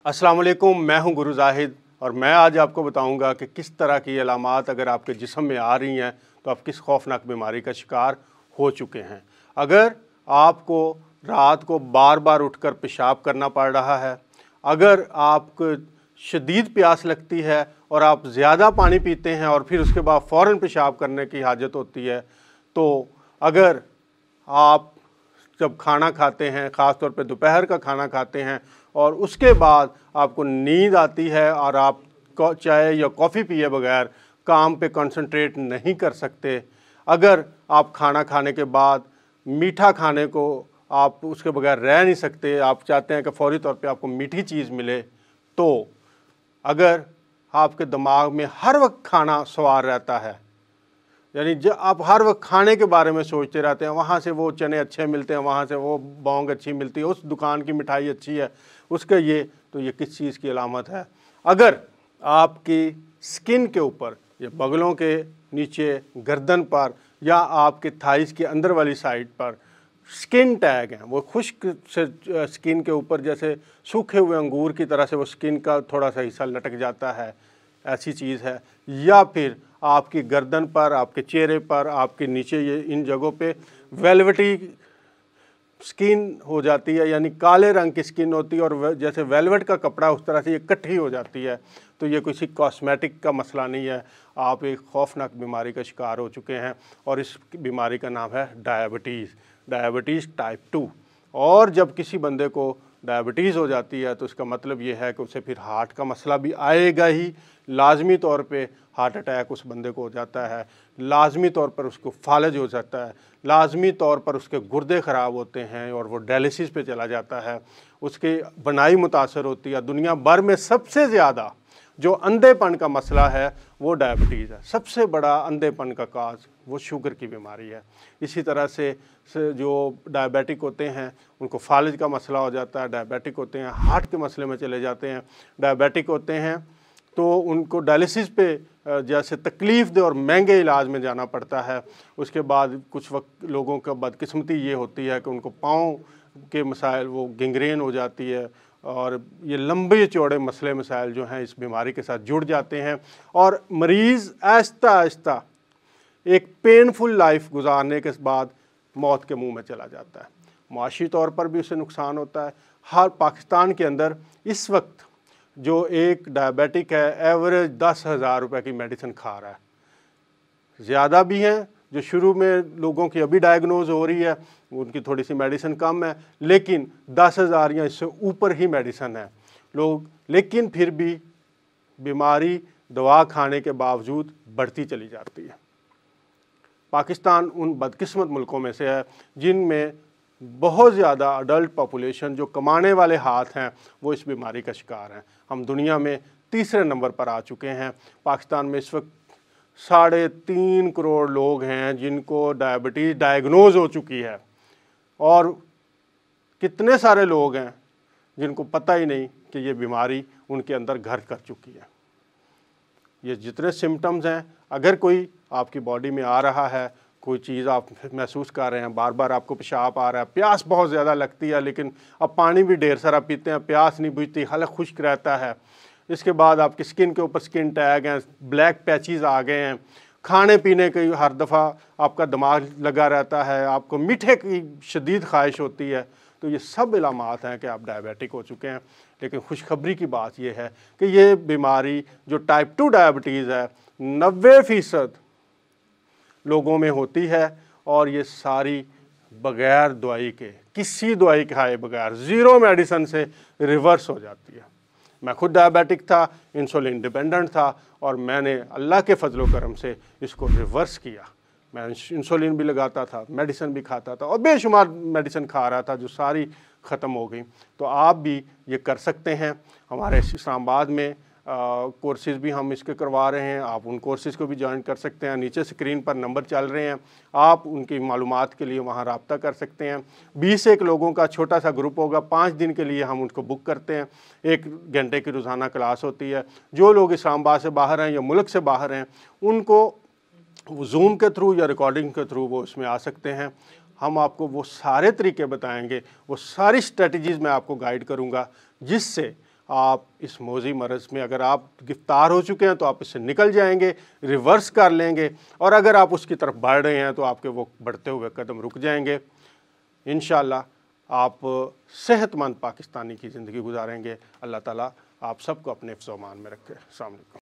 अस्सलाम वालेकुम, मैं हूं गुरु जाहिद और मैं आज आपको बताऊंगा कि किस तरह की अलामात अगर आपके जिस्म में आ रही हैं तो आप किस खौफनाक बीमारी का शिकार हो चुके हैं। अगर आपको रात को बार बार उठकर पेशाब करना पड़ रहा है, अगर आपको शदीद प्यास लगती है और आप ज़्यादा पानी पीते हैं और फिर उसके बाद फ़ौरन पेशाब करने की हाजत होती है, तो अगर आप जब खाना खाते हैं, ख़ास तौर पे दोपहर का खाना खाते हैं और उसके बाद आपको नींद आती है और आप चाय या कॉफ़ी पिए बगैर काम पे कंसंट्रेट नहीं कर सकते, अगर आप खाना खाने के बाद मीठा खाने को आप उसके बगैर रह नहीं सकते, आप चाहते हैं कि फ़ौरी तौर पे आपको मीठी चीज़ मिले, तो अगर आपके दिमाग में हर वक्त खाना सवार रहता है, यानी जब आप हर वक्त खाने के बारे में सोचते रहते हैं, वहाँ से वो चने अच्छे मिलते हैं, वहाँ से वो बौंग अच्छी मिलती है, उस दुकान की मिठाई अच्छी है, उसका ये, तो ये किस चीज़ की अलामत है। अगर आपकी स्किन के ऊपर या बगलों के नीचे, गर्दन पर या आपके थाइस के अंदर वाली साइड पर स्किन टैग हैं, वो खुश्क से स्किन के ऊपर जैसे सूखे हुए अंगूर की तरह से वो स्किन का थोड़ा सा हिस्सा लटक जाता है, ऐसी चीज़ है, या फिर आपकी गर्दन पर, आपके चेहरे पर, आपके नीचे ये इन जगहों पे वेलवेटी स्किन हो जाती है, यानी काले रंग की स्किन होती है और जैसे वेलवेट का कपड़ा उस तरह से ये इकट्ठी हो जाती है, तो ये किसी कॉस्मेटिक का मसला नहीं है, आप एक खौफनाक बीमारी का शिकार हो चुके हैं और इस बीमारी का नाम है डायबिटीज़ टाइप 2। और जब किसी बंदे को डायबिटीज़ हो जाती है तो इसका मतलब ये है कि उसे फिर हार्ट का मसला भी आएगा ही, लाजमी तौर पे हार्ट अटैक उस बंदे को हो जाता है, लाजमी तौर पर उसको फालज हो जाता है, लाजमी तौर पर उसके गुर्दे ख़राब होते हैं और वो डायलिसिस पे चला जाता है, उसकी बनाई मुतासर होती है। दुनिया भर में सबसे ज़्यादा जो अंधेपन का मसला है वो डायबिटीज़ है, सबसे बड़ा अंधेपन का काज वो शुगर की बीमारी है। इसी तरह से जो डायबिटिक होते हैं उनको फालिज का मसला हो जाता है, डायबिटिक होते हैं हार्ट के मसले में चले जाते हैं, डायबिटिक होते हैं तो उनको डायलिसिस पे जैसे तकलीफ़ दे और महंगे इलाज में जाना पड़ता है। उसके बाद कुछ वक्त लोगों का बदकिस्मती ये होती है कि उनको पाँव के मसाइल, वो गैंग्रीन हो जाती है और ये लंबे चौड़े मसले मसाइल जो हैं इस बीमारी के साथ जुड़ जाते हैं और मरीज़ आहिस्ता आहिस्ता एक पेनफुल लाइफ गुजारने के बाद मौत के मुंह में चला जाता है। माशी तौर पर भी उसे नुकसान होता है। हर पाकिस्तान के अंदर इस वक्त जो एक डायबिटिक है एवरेज 10,000 रुपये की मेडिसिन खा रहा है, ज़्यादा भी हैं जो शुरू में लोगों की अभी डायग्नोज हो रही है, उनकी थोड़ी सी मेडिसिन कम है, लेकिन 10,000 या इससे ऊपर ही मेडिसिन है लोग, लेकिन फिर भी बीमारी दवा खाने के बावजूद बढ़ती चली जाती है। पाकिस्तान उन बदकिस्मत मुल्कों में से है जिनमें बहुत ज़्यादा अडल्ट पॉपुलेशन जो कमाने वाले हाथ हैं वो इस बीमारी का शिकार हैं। हम दुनिया में तीसरे नंबर पर आ चुके हैं। पाकिस्तान में इस वक्त 3.5 करोड़ लोग हैं जिनको डायबिटीज़ डायग्नोज हो चुकी है और कितने सारे लोग हैं जिनको पता ही नहीं कि ये बीमारी उनके अंदर घर कर चुकी है। ये जितने सिम्टम्स हैं, अगर कोई आपकी बॉडी में आ रहा है, कोई चीज़ आप महसूस कर रहे हैं, बार बार आपको पेशाब आ रहा है, प्यास बहुत ज़्यादा लगती है लेकिन अब पानी भी ढेर सारा पीते हैं, प्यास नहीं बुझती, हलक खुश्क रहता है, इसके बाद आपकी स्किन के ऊपर स्किन टैग हैं, ब्लैक पैचेस आ गए हैं, खाने पीने की हर दफ़ा आपका दिमाग लगा रहता है, आपको मीठे की शदीद ख्वाहिश होती है, तो ये सब इलामात हैं कि आप डायबिटिक हो चुके हैं। लेकिन खुशखबरी की बात यह है कि ये बीमारी जो टाइप 2 डायबिटीज़ है 90% लोगों में होती है और ये सारी बग़ैर दवाई के, किसी दवाई खाए बगैर, ज़ीरो मेडिसिन से रिवर्स हो जाती है। मैं खुद डायबिटिक था, इंसुलिन डिपेंडेंट था और मैंने अल्लाह के फजलो करम से इसको रिवर्स किया। मैं इंसुलिन भी लगाता था, मेडिसिन भी खाता था और बेशुमार मेडिसिन खा रहा था जो सारी ख़त्म हो गई। तो आप भी ये कर सकते हैं। हमारे इस्लामाबाद में कोर्सेज़ भी हम इसके करवा रहे हैं, आप उन कोर्सेज़ को भी ज्वाइन कर सकते हैं। नीचे स्क्रीन पर नंबर चल रहे हैं, आप उनकी मालूमात के लिए वहाँ रब्ता कर सकते हैं। 20 लोगों का छोटा सा ग्रुप होगा, 5 दिन के लिए हम उनको बुक करते हैं। 1 घंटे की रोज़ाना क्लास होती है। जो लोग इस्लामाबाद से बाहर हैं या मुल्क से बाहर हैं उनको जूम के थ्रू या रिकॉर्डिंग के थ्रू वो इसमें आ सकते हैं। हम आपको वो सारे तरीके बताएंगे, वो सारी स्ट्रेटजीज़ मैं आपको गाइड करूँगा जिससे आप इस मौजी मरज़ में अगर आप गिरफ्तार हो चुके हैं तो आप इससे निकल जाएंगे, रिवर्स कर लेंगे, और अगर आप उसकी तरफ बढ़ रहे हैं तो आपके वो बढ़ते हुए कदम रुक जाएंगे। इंशाअल्लाह आप सेहतमंद पाकिस्तानी की ज़िंदगी गुजारेंगे। अल्लाह ताला आप सबको अपने हिफ्ज़-ओ-अमान में रखे। अस्सलाम वालेकुम।